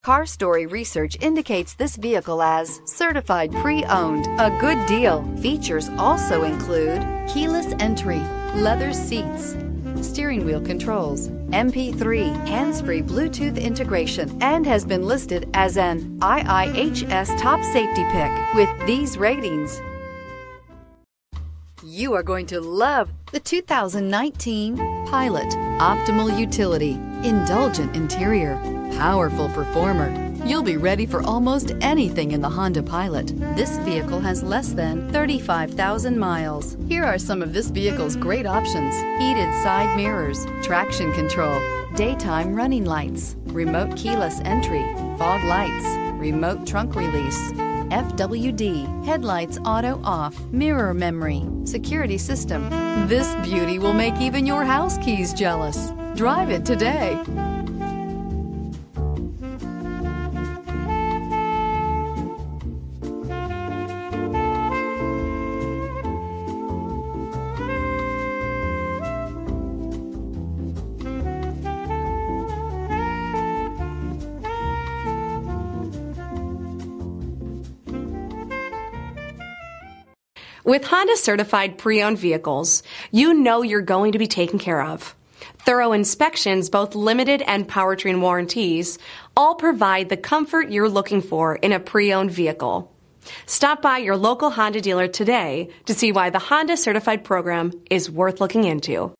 Car Story research indicates this vehicle as certified pre-owned. A good deal. Features also include keyless entry, leather seats, steering wheel controls, MP3, hands-free Bluetooth integration, and has been listed as an IIHS top safety pick with these ratings. You are going to love the 2019 Pilot. Optimal utility, indulgent interior, powerful performer. You'll be ready for almost anything in the Honda Pilot. This vehicle has less than 35,000 miles. Here are some of this vehicle's great options: heated side mirrors, traction control, daytime running lights, remote keyless entry, fog lights, remote trunk release, FWD, headlights auto off, mirror memory, security system. This beauty will make even your house keys jealous. Drive it today. With Honda certified pre-owned vehicles, you know you're going to be taken care of. Thorough inspections, both limited and powertrain warranties, all provide the comfort you're looking for in a pre-owned vehicle. Stop by your local Honda dealer today to see why the Honda certified program is worth looking into.